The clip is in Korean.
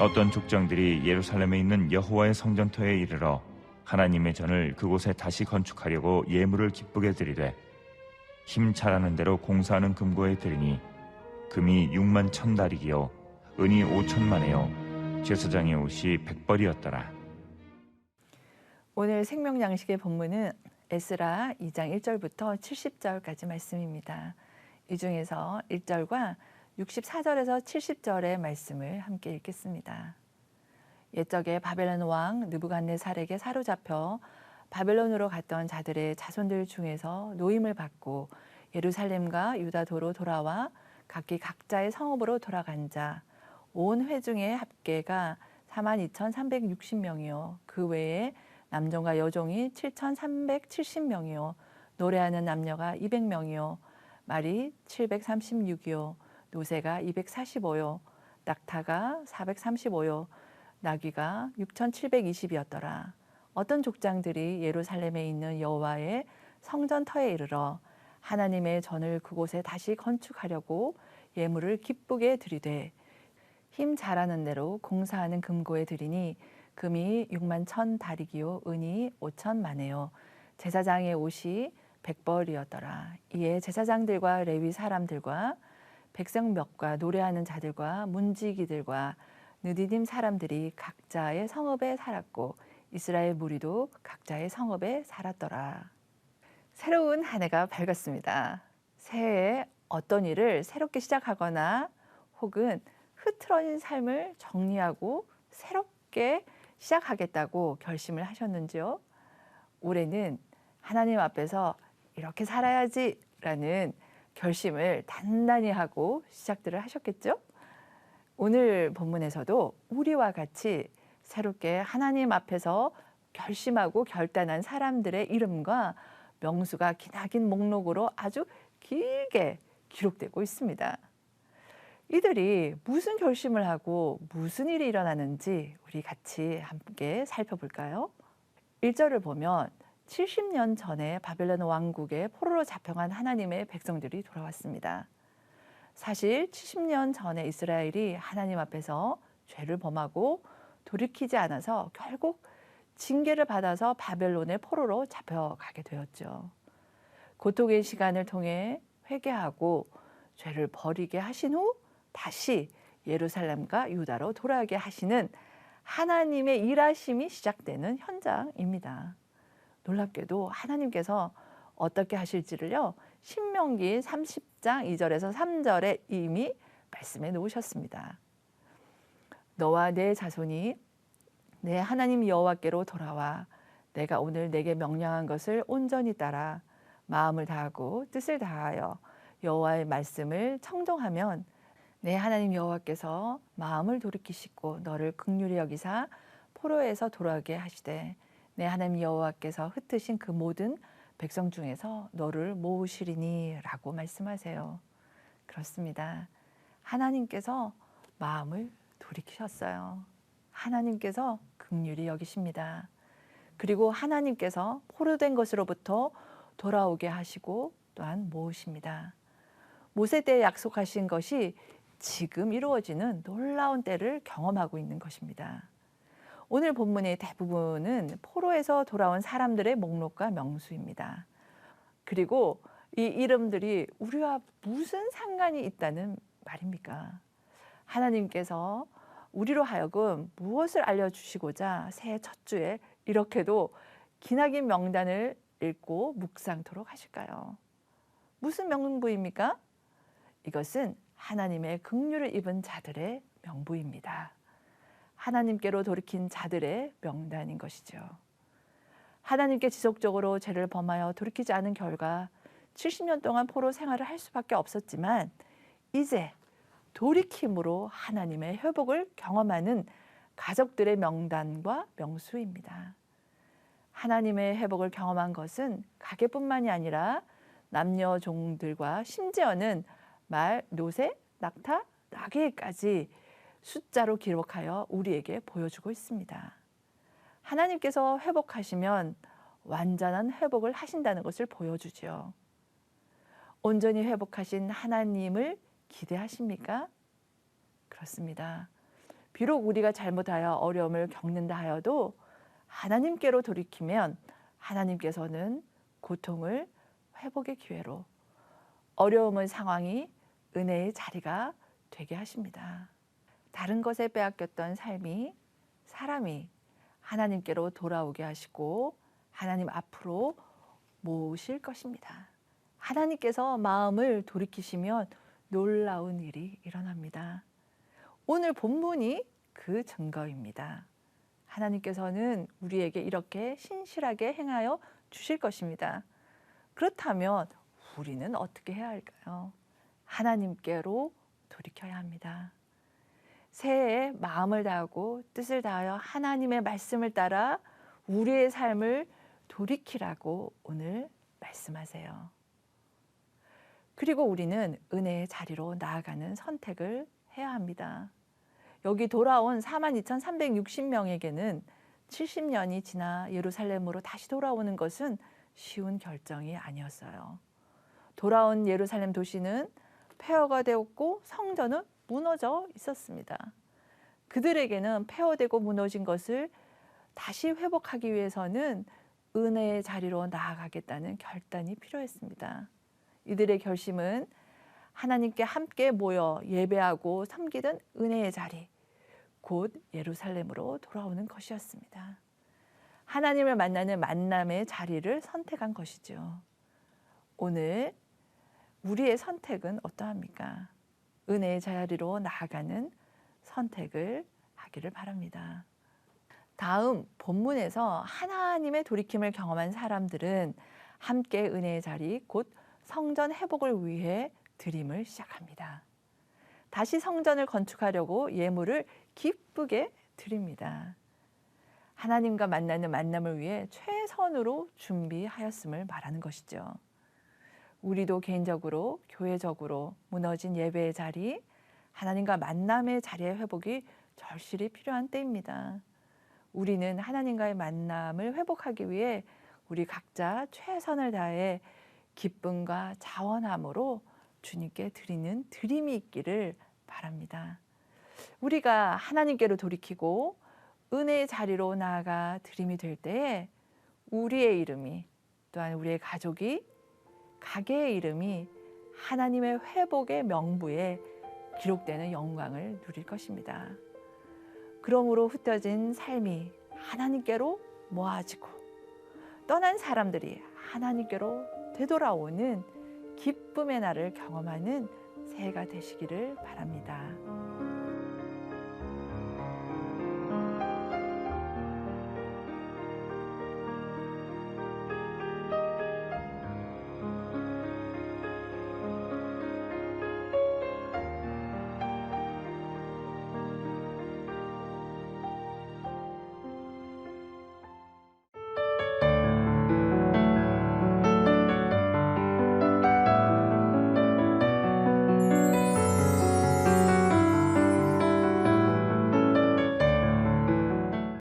어떤 족장들이 예루살렘에 있는 여호와의 성전터에 이르러 하나님의 전을 그곳에 다시 건축하려고 예물을 기쁘게 드리되 힘 잘하는 대로 공사하는 금고에 드리니 금이 6만 1,000다리기요 은이 5천만에요 제사장의 옷이 100벌이었더라. 오늘 생명양식의 본문은 에스라 2장 1절부터 70절까지 말씀입니다. 이 중에서 1절과 64절에서 70절의 말씀을 함께 읽겠습니다. 옛적에 바벨론 왕 느부갓네살에게 사로잡혀 바벨론으로 갔던 자들의 자손들 중에서 노임을 받고 예루살렘과 유다도로 돌아와 각기 각자의 성읍으로 돌아간 자 온 회중의 합계가 42,360명이요 그 외에 남종과 여종이 7,370명이요 노래하는 남녀가 200명이요 말이 736이요 노새가 245요 낙타가 435요 나귀가 6,720이었더라. 어떤 족장들이 예루살렘에 있는 여호와의 성전터에 이르러 하나님의 전을 그곳에 다시 건축하려고 예물을 기쁘게 드리되 힘 잘하는 대로 공사하는 금고에 드리니 금이 6만 1,000다리기요 은이 5천만에요 제사장의 옷이 100벌이었더라. 이에 제사장들과 레위 사람들과 백성 몇과 노래하는 자들과 문지기들과 느디딤 사람들이 각자의 성읍에 살았고 이스라엘 무리도 각자의 성읍에 살았더라. 새로운 한 해가 밝았습니다. 새해에 어떤 일을 새롭게 시작하거나 혹은 흐트러진 삶을 정리하고 새롭게 시작하겠다고 결심을 하셨는지요? 올해는 하나님 앞에서 이렇게 살아야지 라는 결심을 단단히 하고 시작들을 하셨겠죠? 오늘 본문에서도 우리와 같이 새롭게 하나님 앞에서 결심하고 결단한 사람들의 이름과 명수가 기나긴 목록으로 아주 길게 기록되고 있습니다. 이들이 무슨 결심을 하고 무슨 일이 일어나는지 우리 같이 함께 살펴볼까요? 1절을 보면 70년 전에 바벨론 왕국의 포로로 잡혀간 하나님의 백성들이 돌아왔습니다. 사실 70년 전에 이스라엘이 하나님 앞에서 죄를 범하고 돌이키지 않아서 결국 징계를 받아서 바벨론의 포로로 잡혀가게 되었죠. 고통의 시간을 통해 회개하고 죄를 버리게 하신 후 다시 예루살렘과 유다로 돌아가게 하시는 하나님의 일하심이 시작되는 현장입니다. 놀랍게도 하나님께서 어떻게 하실지를요. 신명기 30장 2절에서 3절에 이미 말씀해 놓으셨습니다. 너와 내 자손이 내 하나님 여호와께로 돌아와 내가 오늘 내게 명령한 것을 온전히 따라 마음을 다하고 뜻을 다하여 여호와의 말씀을 청종하면 내 하나님 여호와께서 마음을 돌이키시고 너를 긍휼히 여기사 포로에서 돌아오게 하시되 내 하나님 여호와께서 흩으신 그 모든 백성 중에서 너를 모으시리니 라고 말씀하세요. 그렇습니다. 하나님께서 마음을 돌이키셨어요. 하나님께서 긍휼히 여기십니다. 그리고 하나님께서 포로된 것으로부터 돌아오게 하시고 또한 모으십니다. 모세 때 약속하신 것이 지금 이루어지는 놀라운 때를 경험하고 있는 것입니다. 오늘 본문의 대부분은 포로에서 돌아온 사람들의 목록과 명수입니다. 그리고 이 이름들이 우리와 무슨 상관이 있다는 말입니까? 하나님께서 우리로 하여금 무엇을 알려주시고자 새해 첫 주에 이렇게도 기나긴 명단을 읽고 묵상토록 하실까요? 무슨 명부입니까? 이것은 하나님의 긍휼을 입은 자들의 명부입니다. 하나님께로 돌이킨 자들의 명단인 것이죠. 하나님께 지속적으로 죄를 범하여 돌이키지 않은 결과 70년 동안 포로 생활을 할 수밖에 없었지만 이제 돌이킴으로 하나님의 회복을 경험하는 가족들의 명단과 명수입니다. 하나님의 회복을 경험한 것은 가계뿐만이 아니라 남녀 종들과 심지어는 말, 노새, 낙타, 나귀까지 숫자로 기록하여 우리에게 보여주고 있습니다. 하나님께서 회복하시면 완전한 회복을 하신다는 것을 보여주죠. 온전히 회복하신 하나님을 기대하십니까? 그렇습니다. 비록 우리가 잘못하여 어려움을 겪는다 하여도 하나님께로 돌이키면 하나님께서는 고통을 회복의 기회로, 어려움의 상황이 은혜의 자리가 되게 하십니다. 다른 것에 빼앗겼던 사람이 하나님께로 돌아오게 하시고 하나님 앞으로 모실 것입니다. 하나님께서 마음을 돌이키시면 놀라운 일이 일어납니다. 오늘 본문이 그 증거입니다. 하나님께서는 우리에게 이렇게 신실하게 행하여 주실 것입니다. 그렇다면 우리는 어떻게 해야 할까요? 하나님께로 돌이켜야 합니다. 새해에 마음을 다하고 뜻을 다하여 하나님의 말씀을 따라 우리의 삶을 돌이키라고 오늘 말씀하세요. 그리고 우리는 은혜의 자리로 나아가는 선택을 해야 합니다. 여기 돌아온 42,360명에게는 70년이 지나 예루살렘으로 다시 돌아오는 것은 쉬운 결정이 아니었어요. 돌아온 예루살렘 도시는 폐허가 되었고 성전은 무너져 있었습니다. 그들에게는 폐허되고 무너진 것을 다시 회복하기 위해서는 은혜의 자리로 나아가겠다는 결단이 필요했습니다. 이들의 결심은 하나님께 함께 모여 예배하고 섬기던 은혜의 자리, 곧 예루살렘으로 돌아오는 것이었습니다. 하나님을 만나는 만남의 자리를 선택한 것이죠. 오늘 우리의 선택은 어떠합니까? 은혜의 자리로 나아가는 선택을 하기를 바랍니다. 다음 본문에서 하나님의 돌이킴을 경험한 사람들은 함께 은혜의 자리, 곧 성전 회복을 위해 드림을 시작합니다. 다시 성전을 건축하려고 예물을 기쁘게 드립니다. 하나님과 만나는 만남을 위해 최선으로 준비하였음을 말하는 것이죠. 우리도 개인적으로, 교회적으로 무너진 예배의 자리, 하나님과 만남의 자리의 회복이 절실히 필요한 때입니다. 우리는 하나님과의 만남을 회복하기 위해 우리 각자 최선을 다해 기쁨과 자원함으로 주님께 드리는 드림이 있기를 바랍니다. 우리가 하나님께로 돌이키고 은혜의 자리로 나아가 드림이 될 때에 우리의 이름이, 또한 우리의 가족이, 가게의 이름이 하나님의 회복의 명부에 기록되는 영광을 누릴 것입니다. 그러므로 흩어진 삶이 하나님께로 모아지고 떠난 사람들이 하나님께로 되돌아오는 기쁨의 날을 경험하는 새해가 되시기를 바랍니다.